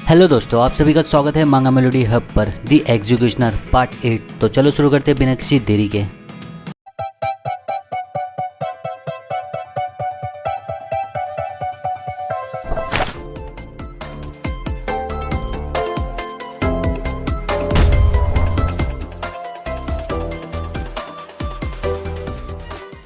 Hello दोस्तों, आप सभी का स्वागत है मांगा मेलोडी हब पर दी एग्जीक्यूशनर पार्ट 8। तो चलो शुरू करते हैं बिना किसी देरी के।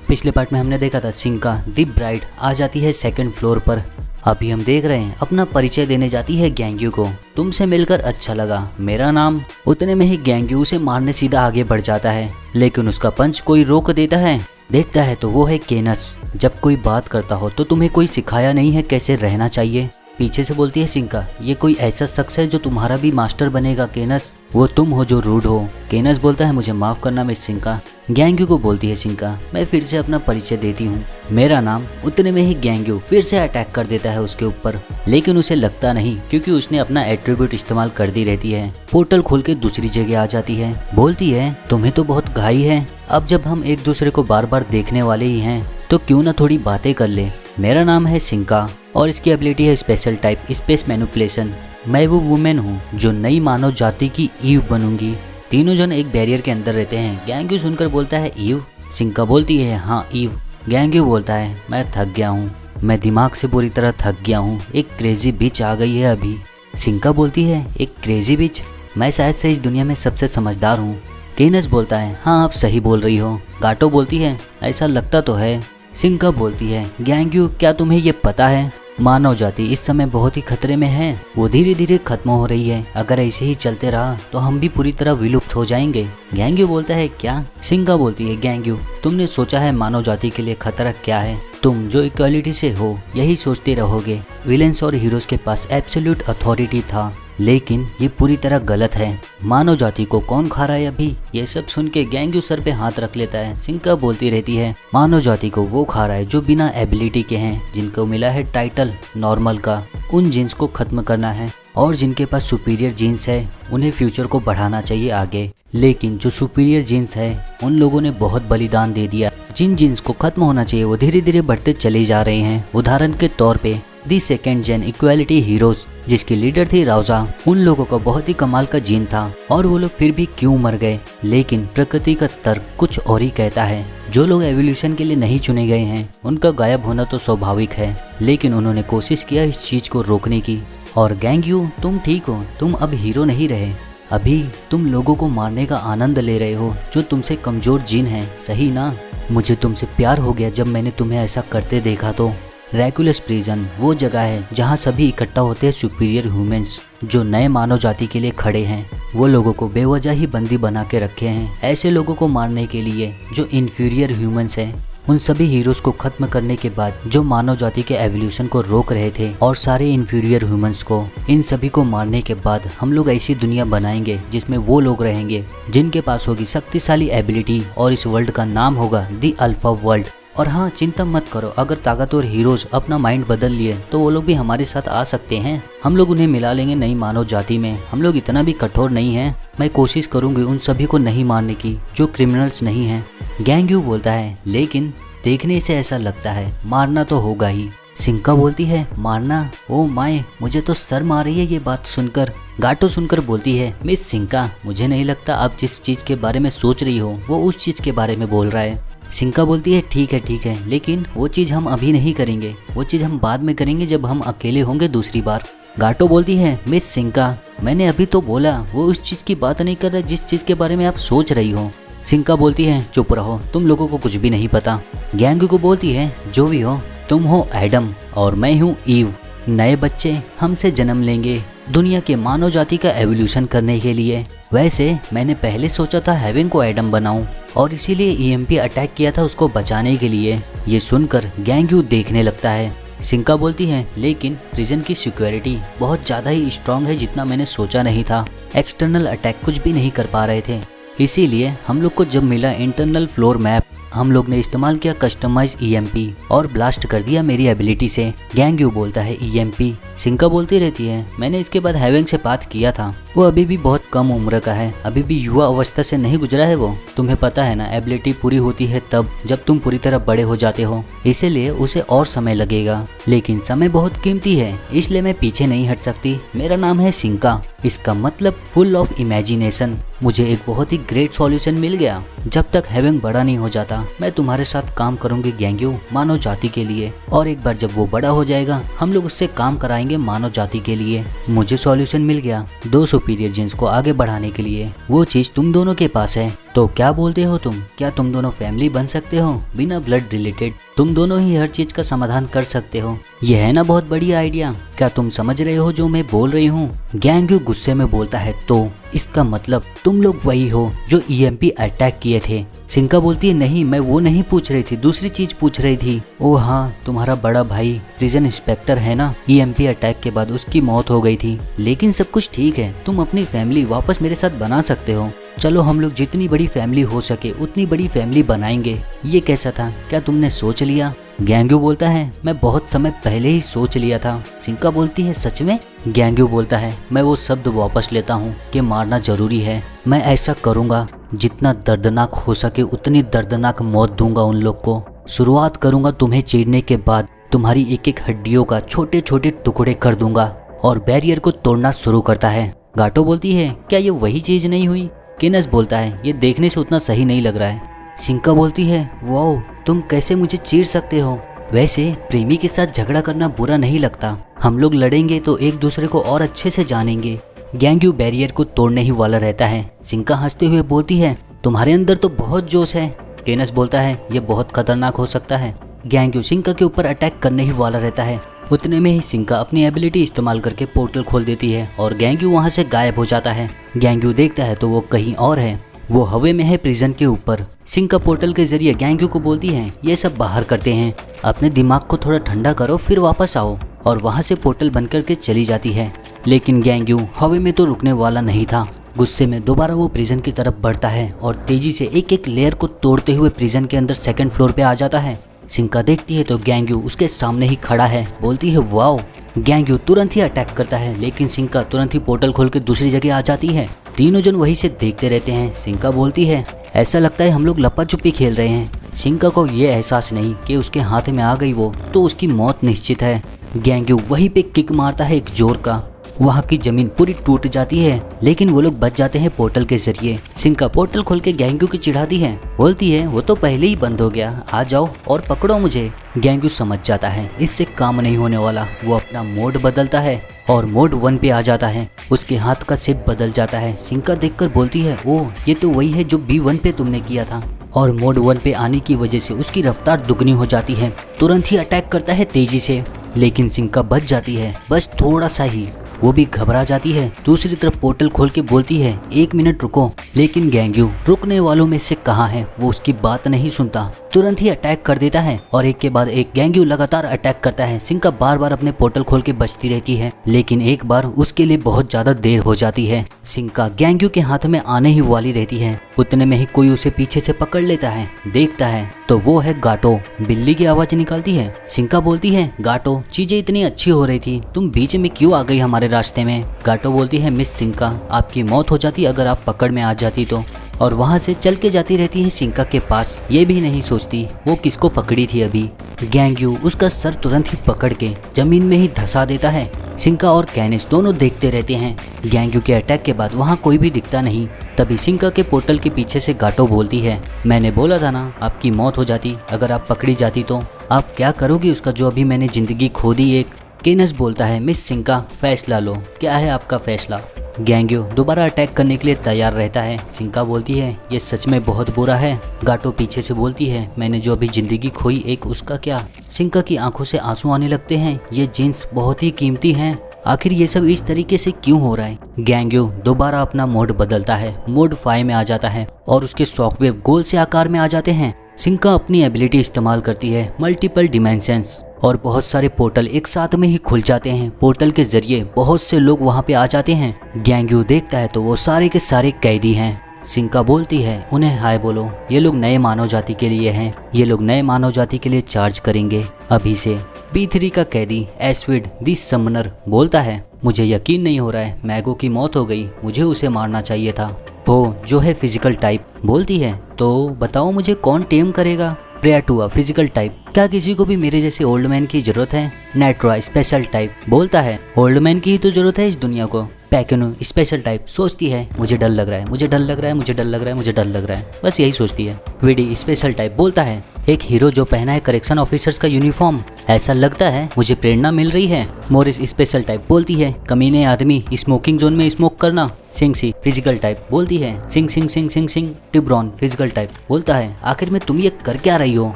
पिछले पार्ट में हमने देखा था सिंका दी ब्राइड आ जाती है सेकंड फ्लोर पर। अभी हम देख रहे हैं अपना परिचय देने जाती है गैंग्यू को। तुमसे मिलकर अच्छा लगा, मेरा नाम। उतने में ही गैंग्यू उसे मारने सीधा आगे बढ़ जाता है, लेकिन उसका पंच कोई रोक देता है। देखता है तो वो है केनस। जब कोई बात करता हो तो तुम्हें कोई सिखाया नहीं है कैसे रहना चाहिए। पीछे से बोलती है सिंका, ये कोई ऐसा शख्स है जो तुम्हारा भी मास्टर बनेगा केनस, वो तुम हो जो रूड हो। केनस बोलता है मुझे माफ करना मिस सिंका। गैंग्यू को बोलती है सिंका, मैं फिर से अपना परिचय देती हूँ, मेरा नाम। उतने में ही गैंग्यू फिर से अटैक कर देता है उसके ऊपर, लेकिन उसे लगता नहीं क्योंकि उसने अपना एट्रीब्यूट इस्तेमाल कर दी रहती है। पोर्टल खोल के दूसरी जगह आ जाती है। बोलती है तुम्हें तो बहुत घाई है, अब जब हम एक दूसरे को बार बार देखने वाले ही हैं तो क्यों ना थोड़ी बातें कर ले। मेरा नाम है सिंका और इसकी एबिलिटी है स्पेशल टाइप स्पेस मैनिपुलेशन। मैं वो वुमेन हूँ जो नई मानव जाति की ईव बनूंगी। तीनों जन एक बैरियर के अंदर रहते हैं। गैंग्यू सुनकर बोलता है ईव। सिंका बोलती है हाँ ईव। गैंग्यू बोलता है मैं थक गया हूँ, मैं दिमाग से पूरी तरह थक गया हूँ, एक क्रेजी बिच आ गई है अभी। सिंका बोलती है एक क्रेजी बिच, मैं शायद से इस दुनिया में सबसे समझदार हूँ। केनस बोलता है हाँ आप सही बोल रही हो। गाटो बोलती है ऐसा लगता तो है। सिंका बोलती है गैंग्यू क्या तुम्हें ये पता है, मानव जाति इस समय बहुत ही खतरे में है, वो धीरे धीरे खत्म हो रही है। अगर ऐसे ही चलते रहा तो हम भी पूरी तरह विलुप्त हो जाएंगे। गैंग्यू बोलता है क्या। सिंका बोलती है गैंग्यू तुमने सोचा है मानव जाति के लिए खतरा क्या है, तुम जो इक्वालिटी से हो यही सोचते रहोगे। विलेंस और हीरोज के पास एब्सोल्यूट अथॉरिटी था, लेकिन ये पूरी तरह गलत है। मानव जाति को कौन खा रहा है अभी। ये सब सुन के गैंग्यू सर पे हाथ रख लेता है। सिंका बोलती रहती है मानव जाति को वो खा रहा है जो बिना एबिलिटी के हैं, जिनको मिला है टाइटल नॉर्मल का। उन जीन्स को खत्म करना है और जिनके पास सुपीरियर जीन्स है उन्हें फ्यूचर को बढ़ाना चाहिए आगे। लेकिन जो सुपीरियर जीन्स है उन लोगों ने बहुत बलिदान दे दिया। जिन जीन्स को खत्म होना चाहिए वो धीरे धीरे बढ़ते चले जा रहे हैं। उदाहरण के तौर पे the second gen equality heroes जिसकी लीडर थी राउजा, उन लोगों का बहुत ही कमाल का जीन था और वो लोग फिर भी क्यों मर गए। लेकिन प्रकृति का तर्क कुछ और ही कहता है। जो लोग एवोल्यूशन के लिए नहीं चुने गए हैं उनका गायब होना तो स्वाभाविक है, लेकिन उन्होंने कोशिश किया इस चीज को रोकने की। और गैंग्यू तुम ठीक हो, तुम अब हीरो नहीं रहे, अभी तुम लोगों को मारने का आनंद ले रहे हो जो तुमसे कमजोर जीन है, सही ना। मुझे तुमसे प्यार हो गया जब मैंने तुम्हें ऐसा करते देखा। तो रेकुलस प्रिजन वो जगह है जहाँ सभी इकट्ठा होते हैं सुपीरियर ह्यूमंस जो नए मानव जाति के लिए खड़े हैं। वो लोगों को बेवजह ही बंदी बना के रखे हैं ऐसे लोगों को मारने के लिए जो इन्फीरियर ह्यूमंस हैं। उन सभी हीरोज को खत्म करने के बाद जो मानव जाति के एवोल्यूशन को रोक रहे थे और सारे इन्फीरियर ह्यूमंस को, इन सभी को मारने के बाद हम लोग ऐसी दुनिया बनाएंगे जिसमें वो लोग रहेंगे जिनके पास होगी शक्तिशाली एबिलिटी और इस वर्ल्ड का नाम होगा दी अल्फा वर्ल्ड। और हाँ चिंता मत करो, अगर ताकतवर हीरोज अपना माइंड बदल लिए तो वो लोग भी हमारे साथ आ सकते हैं। हम लोग उन्हें मिला लेंगे नई मानव जाति में। हम लोग इतना भी कठोर नहीं हैं। मैं कोशिश करूंगी उन सभी को नहीं मारने की जो क्रिमिनल्स नहीं हैं। गैंग्यू बोलता है लेकिन देखने से ऐसा लगता है मारना तो होगा ही। सिंका बोलती है मारना, ओ माय मुझे तो शर्म आ रही है ये बात सुनकर। गाटो सुनकर बोलती है मिस सिंका मुझे नहीं लगता आप जिस चीज के बारे में सोच रही हो वो उस चीज के बारे में बोल रहा है। सिंका बोलती है ठीक है, लेकिन वो चीज़ हम अभी नहीं करेंगे, वो चीज़ हम बाद में करेंगे जब हम अकेले होंगे दूसरी बार। गाटो बोलती है मिस सिंका मैंने अभी तो बोला वो उस चीज़ की बात नहीं कर रहा जिस चीज़ के बारे में आप सोच रही हो। सिंका बोलती है चुप रहो, तुम लोगों को कुछ भी नहीं पता। गैंग्यू को बोलती है जो भी हो तुम हो एडम और मैं हूँ ईव। नए बच्चे हमसे जन्म लेंगे दुनिया के मानव जाति का एवोल्यूशन करने के लिए। वैसे मैंने पहले सोचा था हेवन को एडम बनाऊं और इसीलिए ईएमपी अटैक किया था उसको बचाने के लिए। ये सुनकर गैंग्यू देखने लगता है। सिंका बोलती है लेकिन प्रिजन की सिक्योरिटी बहुत ज़्यादा ही स्ट्रांग है जितना मैंने सोचा नहीं था। एक्सटर्नल अटैक कुछ भी नहीं कर पा रहे थे, इसीलिए हम लोग को जब मिला इंटरनल फ्लोर मैप हम लोग ने इस्तेमाल किया कस्टमाइज ईएमपी और ब्लास्ट कर दिया मेरी एबिलिटी से। गैंग्यू बोलता है ईएमपी। सिंका बोलती रहती है मैंने इसके बाद हेवेंग से बात किया था, वो अभी भी बहुत कम उम्र का है, अभी भी युवा अवस्था से नहीं गुजरा है वो। तुम्हें पता है ना एबिलिटी पूरी होती है तब जब तुम पूरी तरह बड़े हो जाते हो, इसीलिए उसे और समय लगेगा, लेकिन समय बहुत कीमती है इसलिए मैं पीछे नहीं हट सकती। मेरा नाम है सिंका, इसका मतलब फुल ऑफ इमेजिनेशन। मुझे एक बहुत ही ग्रेट सॉल्यूशन मिल गया। जब तक हेवेंग बड़ा नहीं हो जाता मैं तुम्हारे साथ काम करूंगी गैंग्यू, मानव जाति के लिए, और एक बार जब वो बड़ा हो जाएगा हम लोग उससे काम कराएंगे मानव जाति के लिए। मुझे सॉल्यूशन मिल गया 2 सुपीरियर जीन्स को आगे बढ़ाने के लिए, वो चीज तुम दोनों के पास है। तो क्या बोलते हो तुम, क्या तुम दोनों फैमिली बन सकते हो बिना ब्लड रिलेटेड? तुम दोनों ही हर चीज का समाधान कर सकते हो, यह है ना बहुत बढ़िया आइडिया। क्या तुम समझ रहे हो जो मैं बोल रही हूँ? गैंग्यू गुस्से में बोलता है तो इसका मतलब तुम लोग वही हो जो ईएमपी अटैक किए थे। सिंका बोलती है नहीं, मैं वो नहीं पूछ रही थी, दूसरी चीज पूछ रही थी। ओ हाँ, तुम्हारा बड़ा भाई प्रिजन इंस्पेक्टर है ना, ईएमपी अटैक के बाद उसकी मौत हो गई थी, लेकिन सब कुछ ठीक है, तुम अपनी फैमिली वापस मेरे साथ बना सकते हो। चलो हम लोग जितनी बड़ी फैमिली हो सके उतनी बड़ी फैमिली बनाएंगे। ये कैसा था, क्या तुमने सोच लिया? गैंग्यू बोलता है मैं बहुत समय पहले ही सोच लिया था। सिंका बोलती है सच में? गैंग्यू बोलता है मैं वो शब्द वापस लेता हूँ कि मारना जरूरी है, मैं ऐसा करूँगा जितना दर्दनाक हो सके उतनी दर्दनाक मौत दूंगा उन लोग को। शुरुआत करूँगा तुम्हें चीरने के बाद तुम्हारी एक एक हड्डियों का छोटे छोटे टुकड़े कर दूंगा और बैरियर को तोड़ना शुरू करता है। गाटो बोलती है क्या ये वही चीज नहीं हुई? केनस बोलता है ये देखने से उतना सही नहीं लग रहा है। सिंका बोलती है वाओ, तुम कैसे मुझे चीर सकते हो? वैसे प्रेमी के साथ झगड़ा करना बुरा नहीं लगता, हम लोग लड़ेंगे तो एक दूसरे को और अच्छे से जानेंगे। गैंग्यू बैरियर को तोड़ने ही वाला रहता है। सिंका हंसते हुए बोलती है तुम्हारे अंदर तो बहुत जोश है। केनस बोलता है ये बहुत खतरनाक हो सकता है। गैंग्यू सिंका के ऊपर अटैक करने ही वाला रहता है। उतने में ही सिंका अपनी एबिलिटी इस्तेमाल करके पोर्टल खोल देती है और गैंग्यू वहां से गायब हो जाता है। गैंग्यू देखता है तो वो कहीं और है, वो हवा में है प्रिजन के ऊपर। सिंका पोर्टल के जरिए गैंग्यू को बोलती है ये सब बाहर करते हैं, अपने दिमाग को थोड़ा ठंडा करो फिर वापस आओ, और वहां से पोर्टल बंद करके चली जाती है। लेकिन गैंग्यू हवा में तो रुकने वाला नहीं था, गुस्से में दोबारा वो प्रिजन की तरफ बढ़ता है और तेजी से एक एक लेयर को तोड़ते हुए प्रिजन के अंदर 2nd फ्लोर पे आ जाता है। सिंका देखती है तो गैंग्यू उसके सामने ही खड़ा है, बोलती है वाओ। गैंग्यू तुरंत ही अटैक करता है लेकिन सिंका तुरंत ही पोर्टल खोल के दूसरी जगह आ जाती है। तीनों जन वहीं से देखते रहते हैं। सिंका बोलती है ऐसा लगता है हम लोग लपा छुपी खेल रहे हैं। सिंका को ये एहसास नहीं कि उसके हाथ में आ गई वो तो उसकी मौत निश्चित है। गैंग्यू वहीं पे किक मारता है एक जोर का, वहाँ की जमीन पूरी टूट जाती है, लेकिन वो लोग बच जाते हैं पोर्टल के जरिए। सिंका पोर्टल खोल के गैंग्यू की चिढ़ाती है, बोलती है वो तो पहले ही बंद हो गया, आ जाओ और पकड़ो मुझे। गैंग्यू समझ जाता है इससे काम नहीं होने वाला, वो अपना मोड बदलता है और मोड 1 पे आ जाता है। उसके हाथ का शेप बदल जाता है। सिंका देखकर बोलती है ओ ये तो वही है जो B1 पे तुमने किया था, और मोड 1 पे आने की वजह से उसकी रफ्तार दुगनी हो जाती है। तुरंत ही अटैक करता है तेजी से, लेकिन सिंका बच जाती है, बस थोड़ा सा ही। वो भी घबरा जाती है, दूसरी तरफ पोर्टल खोल के बोलती है 1 मिनट रुको, लेकिन गैंग्यू रुकने वालों में से कहाँ है, वो उसकी बात नहीं सुनता, तुरंत ही अटैक कर देता है और एक के बाद एक गैंग्यू लगातार अटैक करता है। सिंका बार बार अपने पोर्टल खोल के बचती रहती है, लेकिन एक बार उसके लिए बहुत ज्यादा देर हो जाती है। सिंका गैंग्यू के हाथ में आने ही वाली रहती है, उतने में ही कोई उसे पीछे से पकड़ लेता है। देखता है तो वो है गाटो, बिल्ली की आवाज निकालती है। सिंका बोलती है गाटो चीजें इतनी अच्छी हो रही थी, तुम बीच में क्यों आ गई हमारे रास्ते में? गाटो बोलती है मिस सिंका, आपकी मौत हो जाती अगर आप पकड़ में आ जाती तो, और वहां से चल के जाती रहती है सिंका के पास, ये भी नहीं सोचती वो किसको पकड़ी थी अभी। गैंग्यू उसका सर तुरंत ही पकड़ के जमीन में ही धंसा देता है। सिंका और कैनिस दोनों देखते रहते हैं। गैंग्यू के अटैक के बाद वहाँ कोई भी दिखता नहीं। तभी सिंका के पोर्टल के पीछे से गाटो बोलती है मैंने बोला था ना आपकी मौत हो जाती अगर आप पकड़ी जाती तो, आप क्या करोगी उसका जो अभी मैंने जिंदगी खो दी एक? केनस बोलता है मिस सिंका फैसला लो, क्या है आपका फैसला? गैंग्यू दोबारा अटैक करने के लिए तैयार रहता है। सिंका बोलती है ये सच में बहुत बुरा है। गाटो पीछे से बोलती है मैंने जो अभी जिंदगी खोई एक उसका क्या? सिंका की आंखों से आंसू आने लगते हैं, ये जीन्स बहुत ही कीमती हैं, आखिर ये सब इस तरीके से क्यों हो रहा है? गैंग्यू दोबारा अपना मोड बदलता है, मोड 5 में आ जाता है और उसके शॉकवेव गोल से आकार में आ जाते हैं। सिंका अपनी एबिलिटी इस्तेमाल करती है मल्टीपल डिमेंशंस और बहुत सारे पोर्टल एक साथ में ही खुल जाते हैं। पोर्टल के जरिए बहुत से लोग वहां पे आ जाते हैं। गैंग्यू देखता है तो वो सारे के सारे कैदी हैं। सिंका बोलती है उन्हें हाय बोलो, ये लोग नए मानव जाति के लिए हैं, ये लोग नए मानव जाति के लिए चार्ज करेंगे अभी से। B3 का कैदी एस्विड द समनर बोलता है मुझे यकीन नहीं हो रहा है, मैगो की मौत हो गई, मुझे उसे मारना चाहिए था। वो जो है फिजिकल टाइप बोलती है तो बताओ मुझे कौन टेम करेगा। प्रियाटुआ फिजिकल टाइप, क्या किसी को भी मेरे जैसे ओल्ड मैन की जरूरत है। नेट्रॉय स्पेशल टाइप बोलता है ओल्ड मैन की ही तो जरूरत है इस दुनिया को। पैकेनो स्पेशल टाइप सोचती है मुझे डर लग रहा है, मुझे डर लग रहा है, मुझे डर लग रहा है, मुझे डर लग रहा है, बस यही सोचती है। विडी स्पेशल टाइप बोलता है एक हीरो जो पहना है करेक्शन ऑफिसर्स का यूनिफॉर्म, ऐसा लगता है मुझे प्रेरणा मिल रही है। मोरिस स्पेशल टाइप बोलती है कमीने आदमी स्मोकिंग जोन में स्मोक करना। सिंगसी फिजिकल टाइप बोलती है सिंग सिंग सिंग सिंग सिंग। टिब्रॉन फिजिकल टाइप बोलता है आखिर में तुम ये कर क्या रही हो।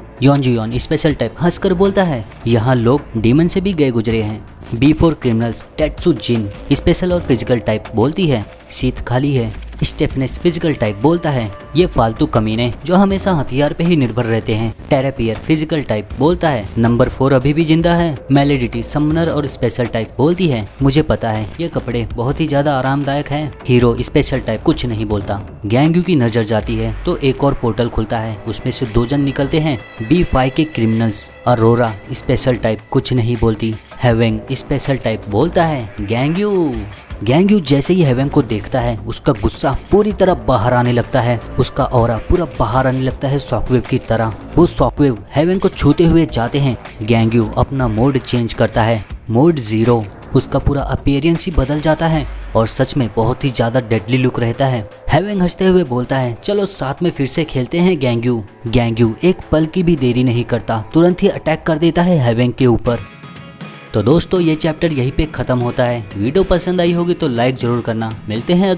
योन स्पेशल टाइप हंसकर बोलता है यहाँ लोग डीमन से भी गए गुजरे हैं। B4 क्रिमिनल्स टेट्सु जिन स्पेशल और फिजिकल टाइप बोलती है सीट खाली है। स्टेफनेस फिजिकल टाइप बोलता है ये फालतू कमीने जो हमेशा हथियार पे ही निर्भर रहते हैं। टेरापियर फिजिकल टाइप बोलता है नंबर 4 अभी भी जिंदा है। मेलेडिटी समनर और स्पेशल टाइप बोलती है मुझे पता है ये कपड़े बहुत ही ज्यादा आरामदायक हैं। हीरो स्पेशल टाइप कुछ नहीं बोलता। गैंग्यू की नजर जाती है तो एक और पोर्टल खुलता है, उसमें से 2 जन निकलते हैं। B5 के क्रिमिनल्स। अरोरा स्पेशल टाइप कुछ नहीं बोलती। हेवेंग स्पेशल टाइप बोलता है गैंग्यू जैसे ही हेवेंग को देखता है उसका गुस्सा पूरी तरह बाहर आने लगता है, उसका ऑरा पूरा बाहर आने लगता है शॉकवेव की तरह। वो शॉकवेव हेवेंग को छूते हुए जाते हैं। गैंग्यू अपना मोड चेंज करता है, मोड 0। उसका पूरा अपीयरेंस ही बदल जाता है और सच में बहुत ही ज्यादा डेडली लुक रहता है। हेवेंग हंसते हुए बोलता है चलो साथ में फिर से खेलते हैं गैंग्यू एक पल की भी देरी नहीं करता, तुरंत ही अटैक कर देता है हेवेंग के ऊपर। तो दोस्तों ये चैप्टर यहीं पे ख़त्म होता है। वीडियो पसंद आई होगी तो लाइक ज़रूर करना। मिलते हैं